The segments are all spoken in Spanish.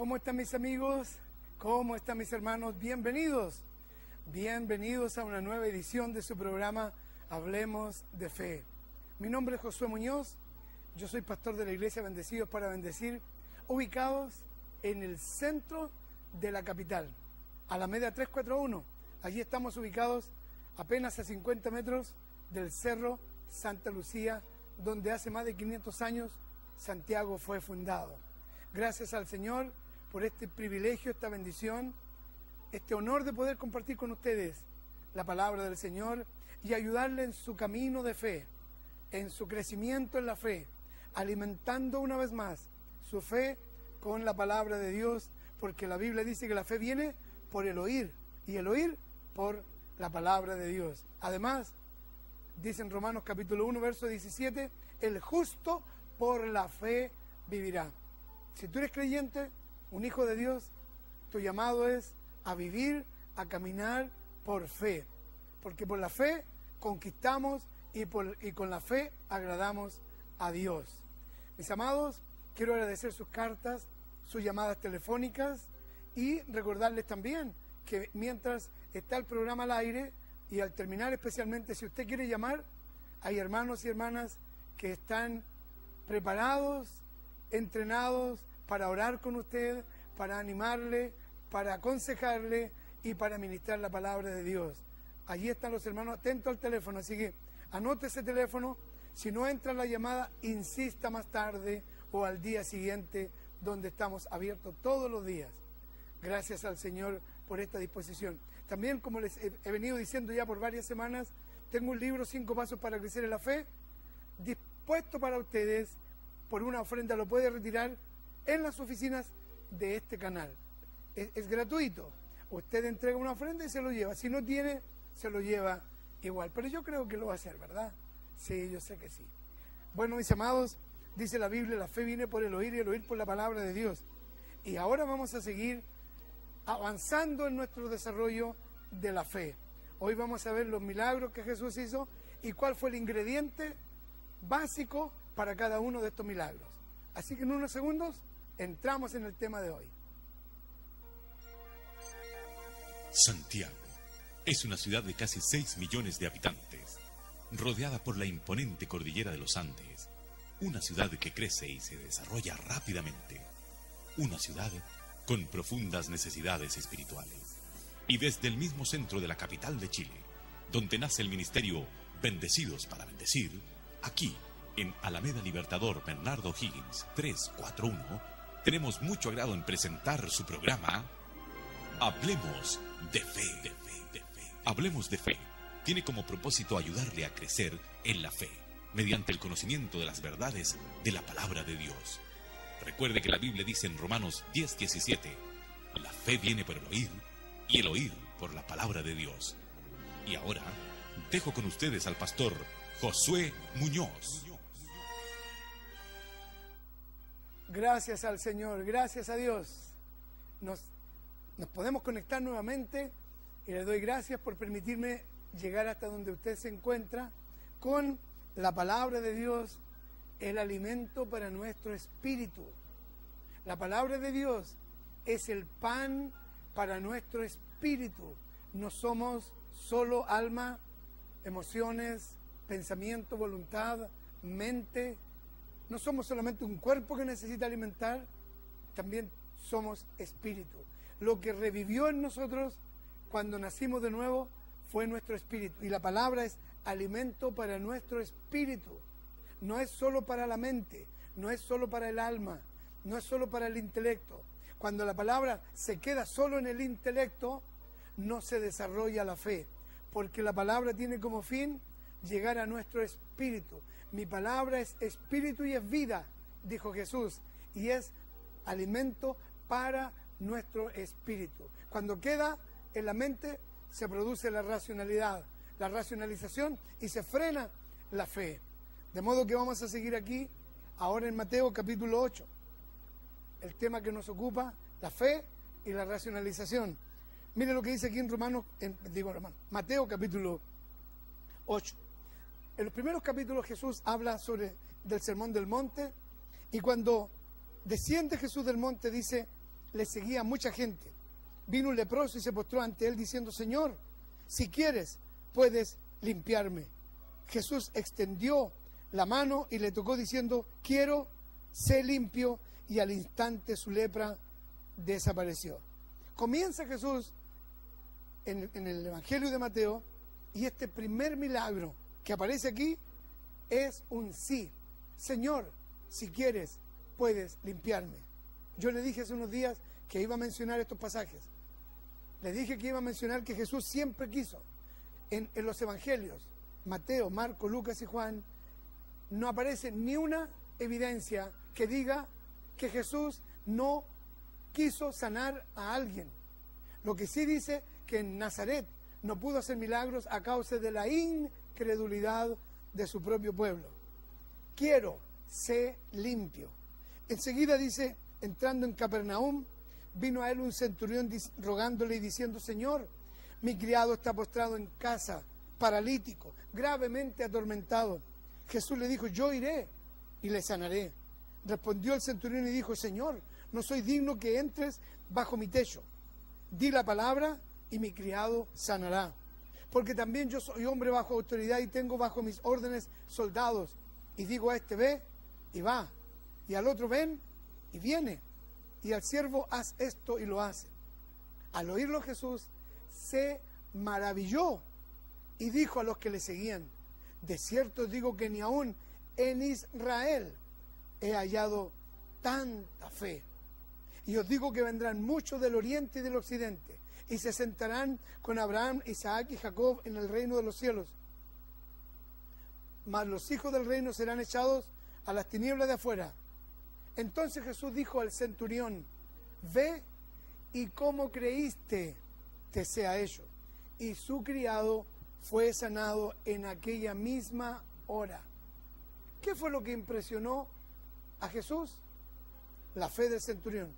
¿Cómo están mis amigos? ¿Cómo están mis hermanos? Bienvenidos. Bienvenidos a una nueva edición de su programa Hablemos de Fe. Mi nombre es Josué Muñoz. Yo soy pastor de la Iglesia Bendecidos para Bendecir, ubicados en el centro de la capital, Alameda 341. Allí estamos ubicados apenas a 50 metros del Cerro Santa Lucía, donde hace más de 500 años Santiago fue fundado. Gracias al Señor por este privilegio, esta bendición, este honor de poder compartir con ustedes la palabra del Señor y ayudarle en su camino de fe, en su crecimiento en la fe, alimentando una vez más su fe con la palabra de Dios, porque la Biblia dice que la fe viene por el oír y el oír por la palabra de Dios. Además, dice en Romanos capítulo 1, verso 17, el justo por la fe vivirá. Si tú eres creyente, un hijo de Dios, tu llamado es a vivir, a caminar por fe, porque por la fe conquistamos y con la fe agradamos a Dios. Mis amados, quiero agradecer sus cartas, sus llamadas telefónicas y recordarles también que mientras está el programa al aire y al terminar, especialmente si usted quiere llamar, hay hermanos y hermanas que están preparados, entrenados para orar con usted, para animarle, para aconsejarle y para ministrar la palabra de Dios. Allí están los hermanos atentos al teléfono, así que anote ese teléfono. Si no entra la llamada, insista más tarde o al día siguiente, donde estamos abiertos todos los días. Gracias al Señor por esta disposición. También, como les he venido diciendo ya por varias semanas, tengo un libro, 5 pasos para crecer en la fe, dispuesto para ustedes. Por una ofrenda lo puede retirar en las oficinas de este canal. Es gratuito. Usted entrega una ofrenda y se lo lleva. Si no tiene, se lo lleva igual. Pero yo creo que lo va a hacer, ¿verdad? Sí, yo sé que sí. Bueno, mis amados, dice la Biblia, la fe viene por el oír y el oír por la palabra de Dios. Y ahora vamos a seguir avanzando en nuestro desarrollo de la fe. Hoy vamos a ver los milagros que Jesús hizo y cuál fue el ingrediente básico para cada uno de estos milagros. Así que en unos segundos entramos en el tema de hoy. Santiago es una ciudad de casi 6 millones de habitantes, rodeada por la imponente cordillera de los Andes, una ciudad que crece y se desarrolla rápidamente, una ciudad con profundas necesidades espirituales. Y desde el mismo centro de la capital de Chile, donde nace el ministerio Bendecidos para Bendecir, aquí, en Alameda Libertador Bernardo O'Higgins 341, tenemos mucho agrado en presentar su programa Hablemos de Fe. Hablemos de Fe tiene como propósito ayudarle a crecer en la fe, mediante el conocimiento de las verdades de la palabra de Dios. Recuerde que la Biblia dice en Romanos 10:17, la fe viene por el oír y el oír por la palabra de Dios. Y ahora, dejo con ustedes al pastor Josué Muñoz. Gracias al Señor, gracias a Dios. Nos podemos conectar nuevamente y le doy gracias por permitirme llegar hasta donde usted se encuentra con la palabra de Dios, el alimento para nuestro espíritu. La palabra de Dios es el pan para nuestro espíritu. No somos solo alma, emociones, pensamiento, voluntad, mente. No somos solamente un cuerpo que necesita alimentar, también somos espíritu. Lo que revivió en nosotros cuando nacimos de nuevo fue nuestro espíritu. Y la palabra es alimento para nuestro espíritu. No es solo para la mente, no es solo para el alma, no es solo para el intelecto. Cuando la palabra se queda solo en el intelecto, no se desarrolla la fe, porque la palabra tiene como fin llegar a nuestro espíritu. Mi palabra es espíritu y es vida, dijo Jesús, y es alimento para nuestro espíritu. Cuando queda en la mente, se produce la racionalidad, la racionalización, y se frena la fe. De modo que vamos a seguir aquí, ahora en Mateo capítulo 8. El tema que nos ocupa, la fe y la racionalización. Mire lo que dice aquí en Mateo capítulo 8. En los primeros capítulos Jesús habla del Sermón del Monte, y cuando desciende Jesús del monte dice, le seguía mucha gente. Vino un leproso y se postró ante él diciendo: Señor, si quieres, puedes limpiarme. Jesús extendió la mano y le tocó diciendo: quiero, sé limpio, y al instante su lepra desapareció. Comienza Jesús en el Evangelio de Mateo, y este primer milagro que aparece aquí es un sí. Señor, si quieres, puedes limpiarme. Yo le dije hace unos días que iba a mencionar estos pasajes. Le dije que iba a mencionar que Jesús siempre quiso. En los evangelios, Mateo, Marco, Lucas y Juan, no aparece ni una evidencia que diga que Jesús no quiso sanar a alguien. Lo que sí dice que en Nazaret no pudo hacer milagros a causa de la incredulidad de su propio pueblo. Quiero, sé limpio. Enseguida dice, entrando en Capernaum, vino a él un centurión rogándole y diciendo: Señor, mi criado está postrado en casa, paralítico, gravemente atormentado. Jesús le dijo: yo iré y le sanaré. Respondió el centurión y dijo: Señor, no soy digno que entres bajo mi techo. Di la palabra y mi criado sanará. Porque también yo soy hombre bajo autoridad y tengo bajo mis órdenes soldados. Y digo a este: ve, y va. Y al otro: ven, y viene. Y al siervo: haz esto, y lo hace. Al oírlo Jesús se maravilló y dijo a los que le seguían: de cierto os digo que ni aún en Israel he hallado tanta fe. Y os digo que vendrán muchos del oriente y del occidente, y se sentarán con Abraham, Isaac y Jacob en el reino de los cielos. Mas los hijos del reino serán echados a las tinieblas de afuera. Entonces Jesús dijo al centurión: ve, y como creíste, te sea hecho. Y su criado fue sanado en aquella misma hora. ¿Qué fue lo que impresionó a Jesús? La fe del centurión.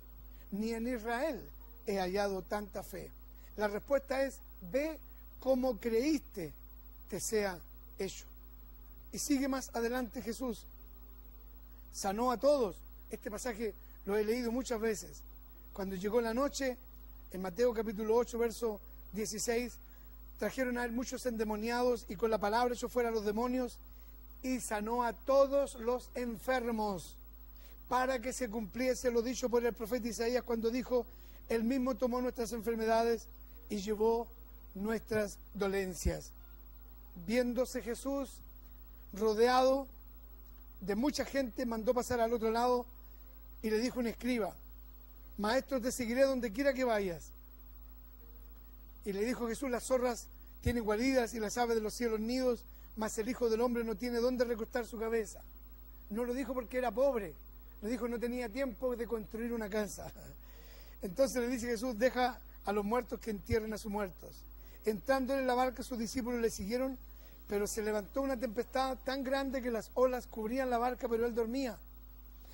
Ni en Israel he hallado tanta fe. La respuesta es: ve, como creíste, te sea hecho. Y sigue más adelante Jesús. Sanó a todos. Este pasaje lo he leído muchas veces. Cuando llegó la noche, en Mateo capítulo 8, verso 16, trajeron a él muchos endemoniados y con la palabra echó fuera a los demonios y sanó a todos los enfermos, para que se cumpliese lo dicho por el profeta Isaías cuando dijo: él mismo tomó nuestras enfermedades y llevó nuestras dolencias. Viéndose Jesús rodeado de mucha gente, mandó pasar al otro lado y le dijo un escriba: Maestro, te seguiré donde quiera que vayas. Y le dijo Jesús: las zorras tienen guaridas y las aves de los cielos nidos, mas el Hijo del Hombre no tiene dónde recostar su cabeza. No lo dijo porque era pobre, lo dijo: no tenía tiempo de construir una casa. Entonces le dice Jesús: deja a los muertos que entierren a sus muertos. Entrando en la barca, sus discípulos le siguieron, pero se levantó una tempestad tan grande que las olas cubrían la barca, pero él dormía.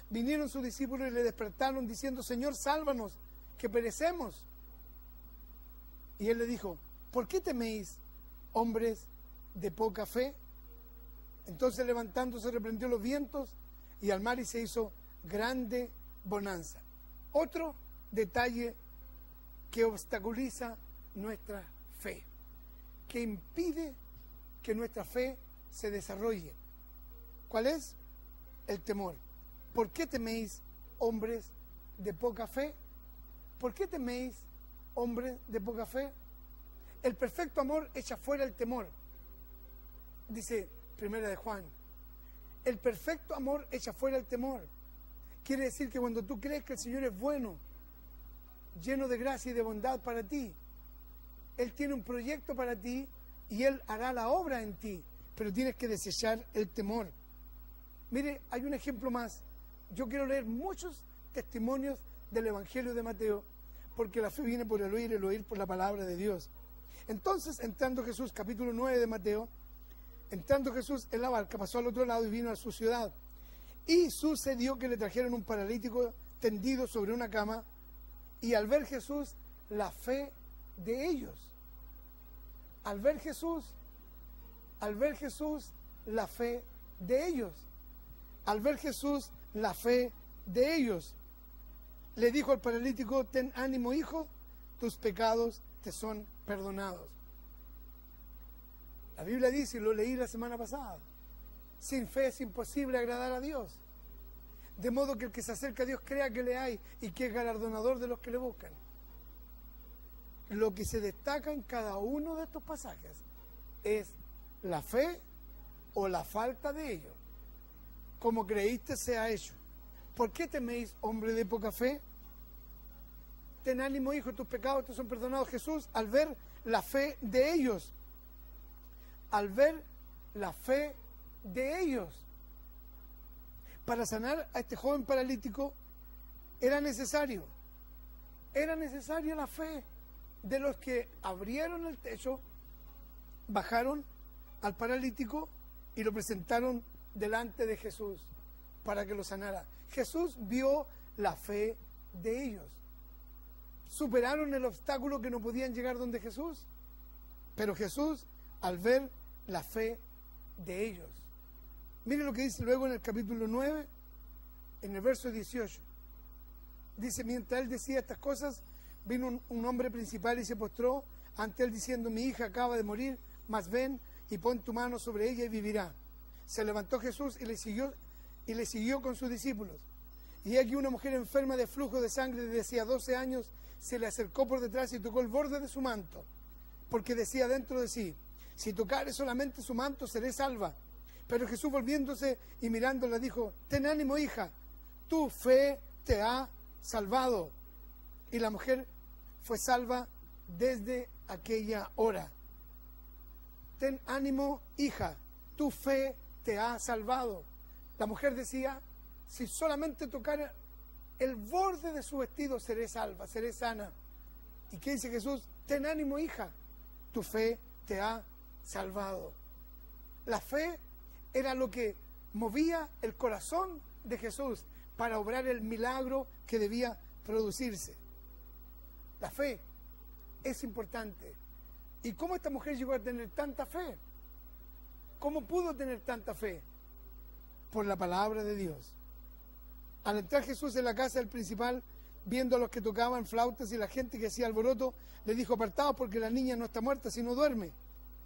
Vinieron sus discípulos y le despertaron diciendo: Señor, sálvanos, que perecemos. Y él le dijo: ¿por qué teméis, hombres de poca fe? Entonces, levantándose, reprendió los vientos y al mar, y se hizo grande bonanza. Otro detalle que obstaculiza nuestra fe, que impide que nuestra fe se desarrolle. ¿Cuál es? El temor. ¿Por qué teméis, hombres de poca fe? ¿Por qué teméis, hombres de poca fe? El perfecto amor echa fuera el temor. Dice Primera de Juan. El perfecto amor echa fuera el temor. Quiere decir que cuando tú crees que el Señor es bueno, lleno de gracia y de bondad para ti, Él tiene un proyecto para ti y Él hará la obra en ti, pero tienes que desechar el temor. Mire, hay un ejemplo más. Yo quiero leer muchos testimonios del Evangelio de Mateo, porque la fe viene por el oír por la palabra de Dios. Entonces, entrando Jesús, capítulo 9 de Mateo, entrando Jesús en la barca, pasó al otro lado y vino a su ciudad. Y sucedió que le trajeron un paralítico tendido sobre una cama, y al ver Jesús la fe de ellos, al ver Jesús la fe de ellos, al ver Jesús la fe de ellos, le dijo al paralítico: ten ánimo, hijo, tus pecados te son perdonados. La Biblia dice, y lo leí la semana pasada, sin fe es imposible agradar a Dios. De modo que el que se acerca a Dios crea que le hay y que es galardonador de los que le buscan. Lo que se destaca en cada uno de estos pasajes es la fe o la falta de ello. Como creíste sea hecho. ¿Por qué teméis, hombre de poca fe? Ten ánimo, hijo, tus pecados te son perdonados. Jesús, al ver la fe de ellos, para sanar a este joven paralítico, era necesario la fe de los que abrieron el techo, bajaron al paralítico y lo presentaron delante de Jesús para que lo sanara. Jesús vio la fe de ellos. Superaron el obstáculo que no podían llegar donde Jesús, pero Jesús, al ver la fe de ellos, mire lo que dice luego en el capítulo 9, en el verso 18. Dice: mientras él decía estas cosas, vino un hombre principal y se postró ante él diciendo: mi hija acaba de morir, mas ven y pon tu mano sobre ella y vivirá. Se levantó Jesús y le siguió con sus discípulos. Y aquí una mujer enferma de flujo de sangre desde hacía 12 años se le acercó por detrás y tocó el borde de su manto, porque decía dentro de sí: si tocare solamente su manto, seré salva. Pero Jesús, volviéndose y mirándola, dijo: ten ánimo, hija, tu fe te ha salvado. Y la mujer fue salva desde aquella hora. Ten ánimo, hija, tu fe te ha salvado. La mujer decía: si solamente tocara el borde de su vestido, seré salva, seré sana. ¿Y qué dice Jesús? Ten ánimo, hija, tu fe te ha salvado. La fe era lo que movía el corazón de Jesús para obrar el milagro que debía producirse. La fe es importante. ¿Y cómo esta mujer llegó a tener tanta fe? ¿Cómo pudo tener tanta fe? Por la palabra de Dios. Al entrar Jesús en la casa del principal, viendo a los que tocaban flautas y la gente que hacía alboroto, le dijo: apartaos, porque la niña no está muerta, sino duerme.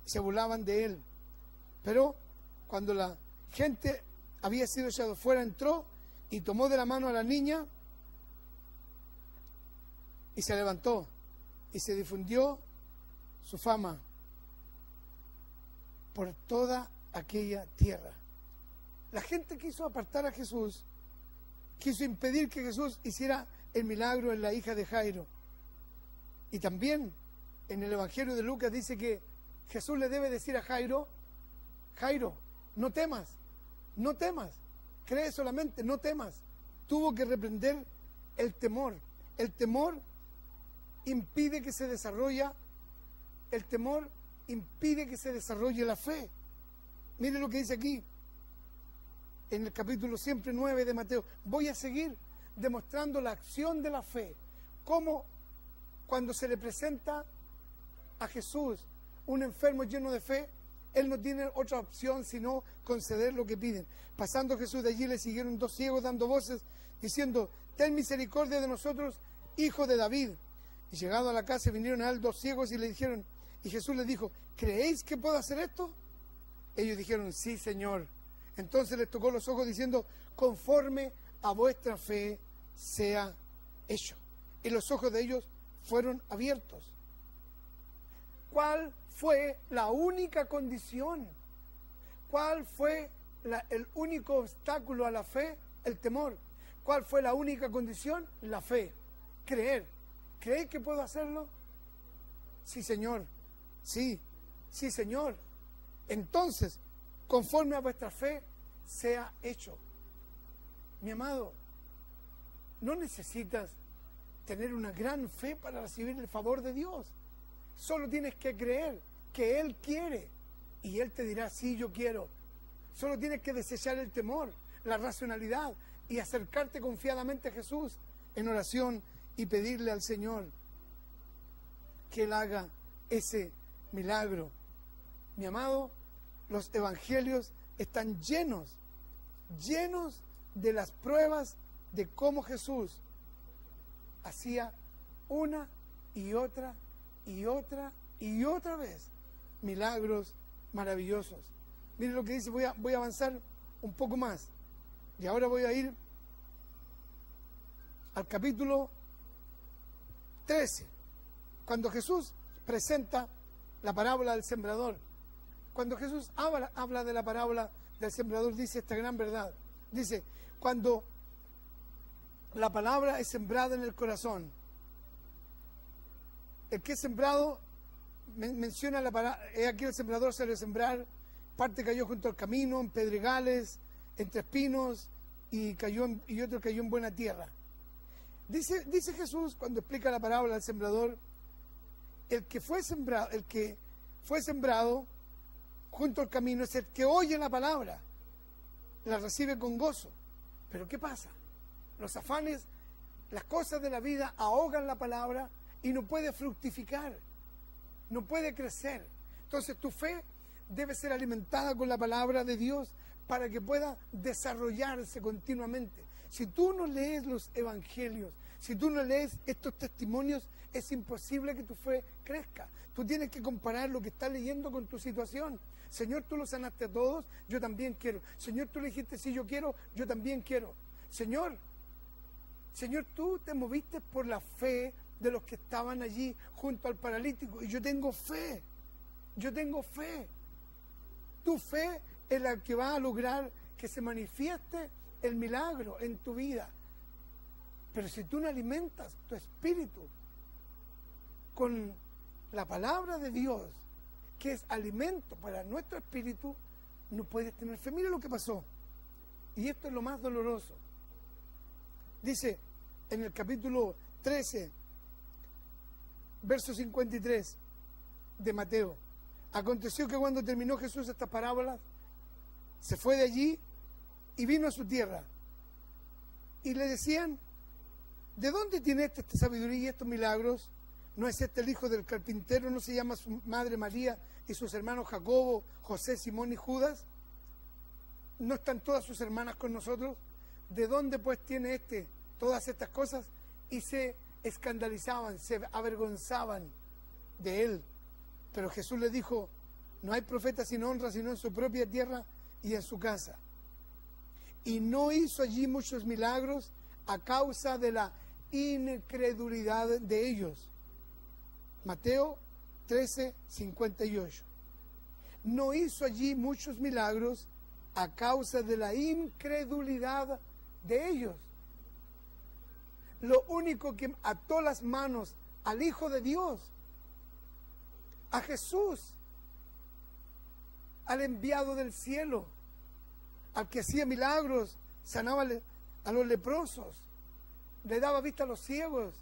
Y se burlaban de él. Pero cuando la gente había sido echado fuera, entró y tomó de la mano a la niña y se levantó, y se difundió su fama por toda aquella tierra. La gente quiso apartar a Jesús, quiso impedir que Jesús hiciera el milagro en la hija de Jairo. Y también en el Evangelio de Lucas dice que Jesús le debe decir a Jairo: Jairo, no temas, cree solamente, no temas. Tuvo que reprender el temor. El temor impide que se desarrolle la fe. Mire lo que dice aquí, en el capítulo siempre 9 de Mateo. Voy a seguir demostrando la acción de la fe, cómo cuando se le presenta a Jesús un enfermo lleno de fe, él no tiene otra opción sino conceder lo que piden. Pasando Jesús de allí, le siguieron 2 ciegos dando voces, diciendo: ten misericordia de nosotros, hijo de David. Y llegado a la casa, vinieron a él 2 ciegos y le dijeron, y Jesús les dijo: ¿creéis que puedo hacer esto? Ellos dijeron: sí, Señor. Entonces les tocó los ojos diciendo: conforme a vuestra fe sea hecho. Y los ojos de ellos fueron abiertos. ¿Cuál fue la única condición? ¿Cuál fue el único obstáculo a la fe? El temor. ¿Cuál fue la única condición? La fe. Creer. ¿Creéis que puedo hacerlo? Sí, Señor. Sí, Señor. Entonces, conforme a vuestra fe, sea hecho. Mi amado, no necesitas tener una gran fe para recibir el favor de Dios. Solo tienes que creer que Él quiere y Él te dirá: sí, yo quiero. Solo tienes que desechar el temor, la racionalidad y acercarte confiadamente a Jesús en oración y pedirle al Señor que Él haga ese milagro. Mi amado, los evangelios están llenos de las pruebas de cómo Jesús hacía una y otra y otra y otra vez milagros maravillosos. Miren lo que dice, voy a avanzar un poco más. Y ahora voy a ir al capítulo 13, cuando Jesús presenta la parábola del sembrador. Cuando Jesús habla de la parábola del sembrador, dice esta gran verdad. Dice, cuando la palabra es sembrada en el corazón, el que es sembrado, menciona la palabra, aquí el sembrador salió a sembrar, parte cayó junto al camino, en pedregales, entre espinos, y otro cayó en buena tierra. Dice Jesús, cuando explica la parábola del sembrador, el que fue sembrado junto al camino es el que oye la palabra, la recibe con gozo. Pero ¿qué pasa? Los afanes, las cosas de la vida ahogan la palabra y no puede fructificar, no puede crecer. Entonces tu fe debe ser alimentada con la palabra de Dios para que pueda desarrollarse continuamente. Si tú no lees los evangelios, si tú no lees estos testimonios, es imposible que tu fe crezca. Tú tienes que comparar lo que estás leyendo con tu situación. Señor, tú los sanaste a todos, yo también quiero. Señor, tú le dijiste, sí, yo quiero, yo también quiero. Señor, tú te moviste por la fe de los que estaban allí junto al paralítico. Y yo tengo fe. Tu fe es la que va a lograr que se manifieste el milagro en tu vida. Pero si tú no alimentas tu espíritu con la palabra de Dios, que es alimento para nuestro espíritu, no puedes tener fe. Mira lo que pasó. Y esto es lo más doloroso. Dice en el capítulo 13, verso 53 de Mateo: aconteció que cuando terminó Jesús estas parábolas, se fue de allí y vino a su tierra. Y le decían, ¿de dónde tiene esta sabiduría y estos milagros? ¿No es este el hijo del carpintero? ¿No se llama su madre María y sus hermanos Jacobo, José, Simón y Judas? ¿No están todas sus hermanas con nosotros? ¿De dónde pues tiene todas estas cosas? Y se escandalizaban, se avergonzaban de él. Pero Jesús les dijo, no hay profeta sin honra sino en su propia tierra y en su casa. Y no hizo allí muchos milagros a causa de la incredulidad de ellos. Mateo 13, 58. No hizo allí muchos milagros a causa de la incredulidad de ellos. Lo único que ató las manos al Hijo de Dios, a Jesús, al enviado del cielo, al que hacía milagros, sanaba a los leprosos, le daba vista a los ciegos,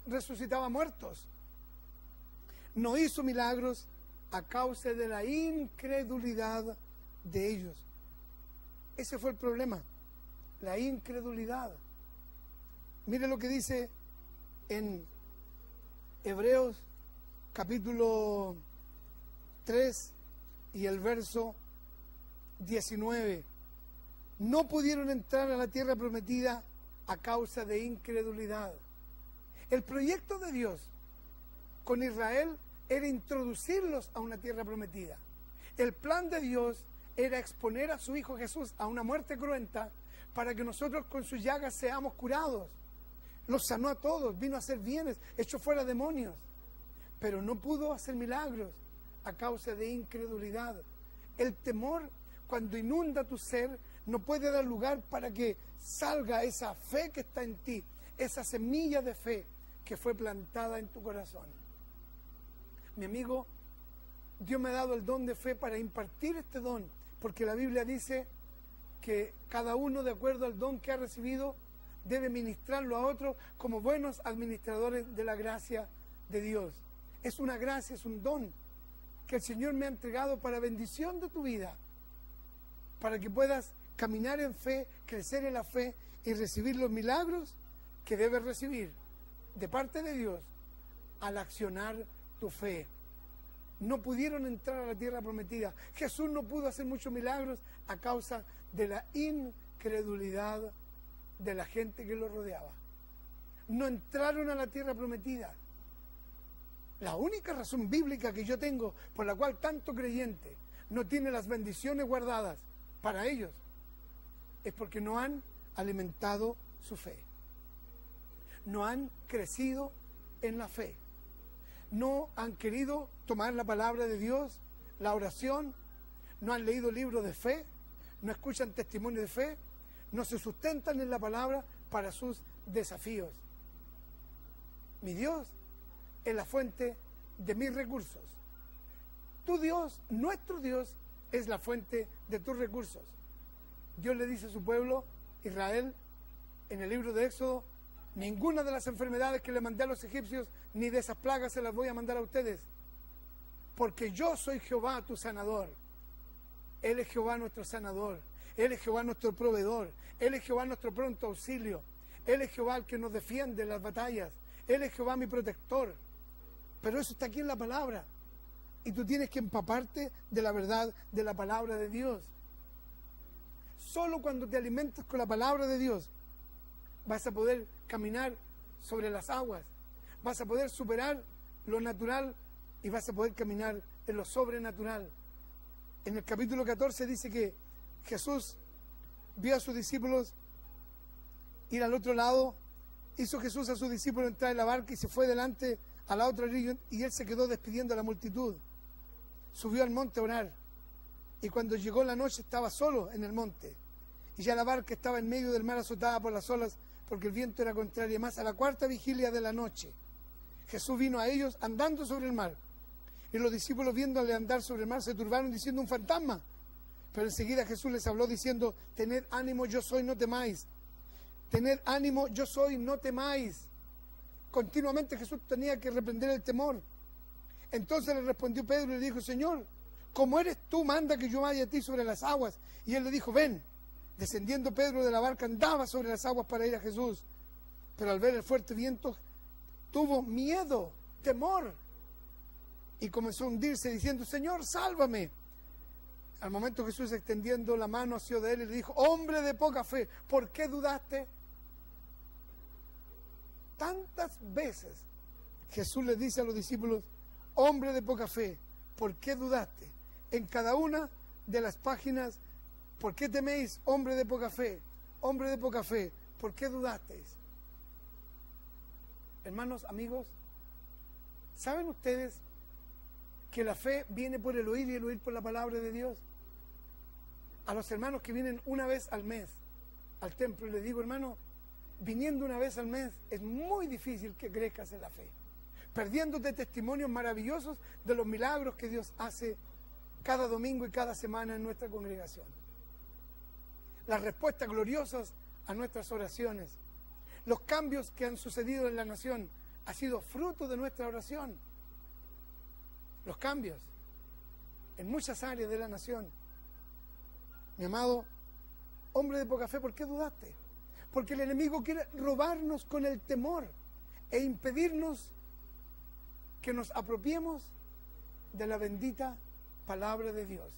resucitaba muertos. No hizo milagros a causa de la incredulidad de ellos. Ese fue el problema, la incredulidad. Mire lo que dice en Hebreos capítulo 3 y el verso 19. No pudieron entrar a la tierra prometida a causa de incredulidad. El proyecto de Dios con Israel era introducirlos a una tierra prometida. El plan de Dios era exponer a su Hijo Jesús a una muerte cruenta para que nosotros con sus llagas seamos curados. Los sanó a todos, vino a hacer bienes, echó fuera demonios, pero no pudo hacer milagros a causa de incredulidad. El temor, cuando inunda tu ser, no puede dar lugar para que salga esa fe que está en ti, esa semilla de fe que fue plantada en tu corazón. Mi amigo, Dios me ha dado el don de fe para impartir este don, porque la Biblia dice que cada uno, de acuerdo al don que ha recibido, debe ministrarlo a otro como buenos administradores de la gracia de Dios. Es una gracia, es un don que el Señor me ha entregado para bendición de tu vida, para que puedas caminar en fe, crecer en la fe y recibir los milagros que debes recibir de parte de Dios al accionar tu fe. No pudieron entrar a la tierra prometida. Jesús no pudo hacer muchos milagros a causa de la incredulidad de la gente que lo rodeaba. no entraron a la tierra prometida. La única razón bíblica que yo tengo por la cual tanto creyente no tiene las bendiciones guardadas para ellos es porque no han alimentado su fe. No han crecido en la fe. No han querido tomar la palabra de Dios, la oración, no han leído libros de fe, no escuchan testimonio de fe, no se sustentan en la palabra para sus desafíos. Mi Dios es la fuente de mis recursos. Tu Dios, nuestro Dios, es la fuente de tus recursos. Dios le dice a su pueblo, Israel, en el libro de Éxodo, ninguna de las enfermedades que le mandé a los egipcios, ni de esas plagas se las voy a mandar a ustedes, porque yo soy Jehová tu sanador. Él es Jehová nuestro sanador, Él es Jehová nuestro proveedor, Él es Jehová nuestro pronto auxilio, Él es Jehová el que nos defiende en las batallas, Él es Jehová mi protector. Pero eso está aquí en la palabra, y tú tienes que empaparte de la verdad de la palabra de Dios. Solo cuando te alimentas con la palabra de Dios vas a poder caminar sobre las aguas, vas a poder superar lo natural y vas a poder caminar en lo sobrenatural. En el capítulo 14 dice que Jesús vio a sus discípulos ir al otro lado, hizo Jesús a sus discípulos entrar en la barca y se fue delante a la otra orilla, y él se quedó despidiendo a la multitud. Subió al monte a orar, y cuando llegó la noche estaba solo en el monte, y ya la barca estaba en medio del mar azotada por las olas, porque el viento era contrario. Más a la cuarta vigilia de la noche, Jesús vino a ellos andando sobre el mar, y los discípulos viéndole andar sobre el mar se turbaron diciendo: un fantasma. Pero enseguida Jesús les habló diciendo: tened ánimo, yo soy, no temáis. Tened ánimo, yo soy, no temáis. Continuamente Jesús tenía que reprender el temor. Entonces le respondió Pedro y le dijo: Señor, como eres tú, manda que yo vaya a ti sobre las aguas. Y él le dijo: ven. Descendiendo Pedro de la barca, andaba sobre las aguas para ir a Jesús. Pero al ver el fuerte viento, tuvo miedo, temor, y comenzó a hundirse diciendo: Señor, sálvame. Al momento Jesús, extendiendo la mano, asió de él y le dijo: hombre de poca fe, ¿por qué dudaste? Tantas veces Jesús les dice a los discípulos: hombre de poca fe, ¿por qué dudaste? En cada una de las páginas: ¿por qué teméis, hombre de poca fe? Hombre de poca fe, ¿por qué dudasteis? Hermanos, amigos, ¿saben ustedes que la fe viene por el oír y el oír por la palabra de Dios? A los hermanos que vienen una vez al mes al templo, les digo: hermano, viniendo una vez al mes es muy difícil que crezcas en la fe, perdiéndote testimonios maravillosos de los milagros que Dios hace cada domingo y cada semana en nuestra congregación. Las respuestas gloriosas a nuestras oraciones, los cambios que han sucedido en la nación, ha sido fruto de nuestra oración. Los cambios en muchas áreas de la nación. Mi amado, hombre de poca fe, ¿por qué dudaste? Porque el enemigo quiere robarnos con el temor e impedirnos que nos apropiemos de la bendita palabra de Dios,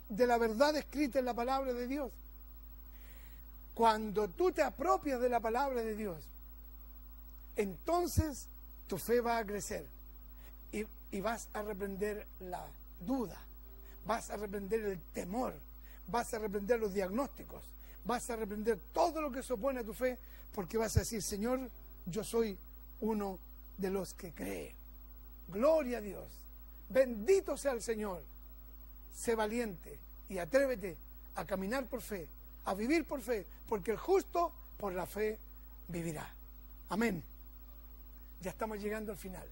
de la verdad escrita en la palabra de Dios. Cuando tú te apropias de la palabra de Dios, entonces tu fe va a crecer y vas a reprender la duda, vas a reprender el temor, vas a reprender los diagnósticos, vas a reprender todo lo que se opone a tu fe, porque vas a decir: Señor, yo soy uno de los que cree. Gloria a Dios, bendito sea el Señor. Sé valiente y atrévete a caminar por fe, a vivir por fe, porque el justo por la fe vivirá. Amén. Ya estamos llegando al final.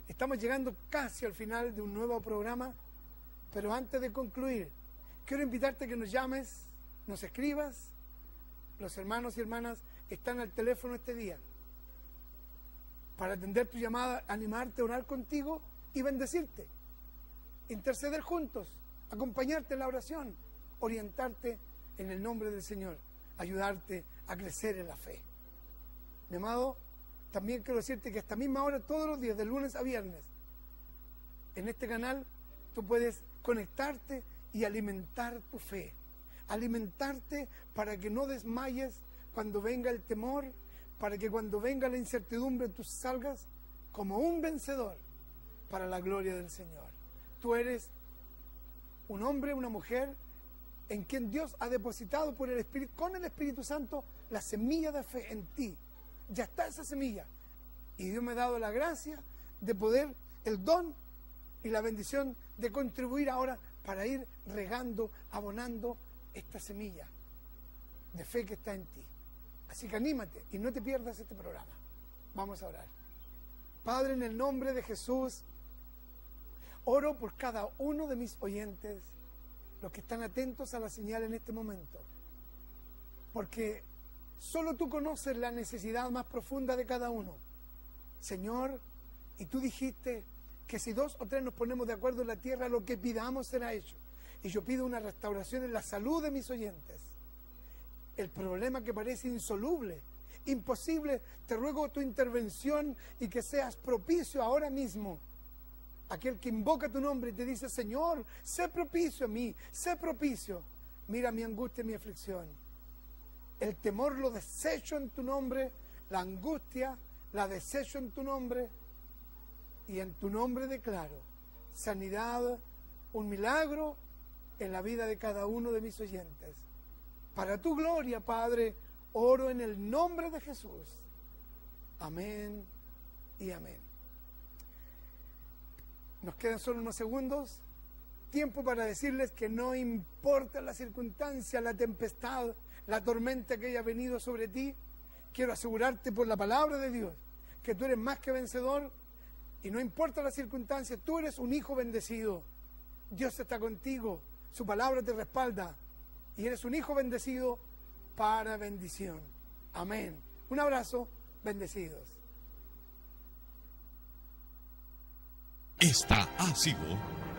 Estamos llegando casi al final de un nuevo programa, pero antes de concluir, quiero invitarte a que nos llames, nos escribas. Los hermanos y hermanas están al teléfono este día para atender tu llamada, animarte a orar contigo y bendecirte, interceder juntos, acompañarte en la oración, orientarte en el nombre del Señor, ayudarte a crecer en la fe. Mi amado, también quiero decirte que a esta misma hora, todos los días, de lunes a viernes, en este canal, tú puedes conectarte y alimentar tu fe, alimentarte para que no desmayes, cuando venga el temor, para que cuando venga la incertidumbre tú salgas como un vencedor para la gloria del Señor. Tú eres un hombre, una mujer en quien Dios ha depositado por el Espíritu, con el Espíritu Santo, la semilla de fe en ti. Ya está esa semilla. Y Dios me ha dado la gracia de poder, el don y la bendición de contribuir ahora para ir regando, abonando esta semilla de fe que está en ti. Así que anímate y no te pierdas este programa. Vamos a orar. Padre, en el nombre de Jesús, oro por cada uno de mis oyentes, los que están atentos a la señal en este momento, porque solo tú conoces la necesidad más profunda de cada uno. Señor, y tú dijiste que si 2 o 3 nos ponemos de acuerdo en la tierra, lo que pidamos será hecho. Y yo pido una restauración en la salud de mis oyentes. El problema que parece insoluble, imposible, te ruego tu intervención y que seas propicio ahora mismo. Aquel que invoca tu nombre y te dice, Señor, sé propicio a mí, sé propicio. Mira mi angustia y mi aflicción. El temor lo desecho en tu nombre, la angustia la desecho en tu nombre, y en tu nombre declaro sanidad, un milagro en la vida de cada uno de mis oyentes. Para tu gloria, Padre, oro en el nombre de Jesús. Amén y amén. Nos quedan solo unos segundos, tiempo para decirles que no importa la circunstancia, la tempestad, la tormenta que haya venido sobre ti, quiero asegurarte por la palabra de Dios que tú eres más que vencedor, y no importa la circunstancia, tú eres un hijo bendecido. Dios está contigo, su palabra te respalda, y eres un hijo bendecido para bendición. Amén. Un abrazo, bendecidos. Esta ha sido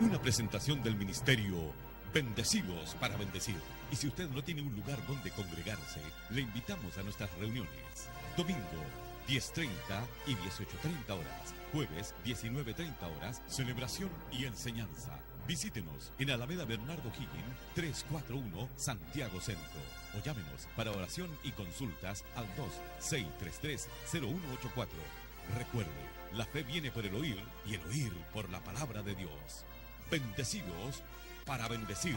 una presentación del ministerio Bendecidos para Bendecir. Y si usted no tiene un lugar donde congregarse, le invitamos a nuestras reuniones. Domingo, 10:30 y 18:30 horas. Jueves, 19:30 horas, celebración y enseñanza. Visítenos en Alameda Bernardo Higgin, 341, Santiago Centro. O llámenos para oración y consultas al 2-633-0184. Recuerde, la fe viene por el oír y el oír por la palabra de Dios. Bendecidos para bendecir.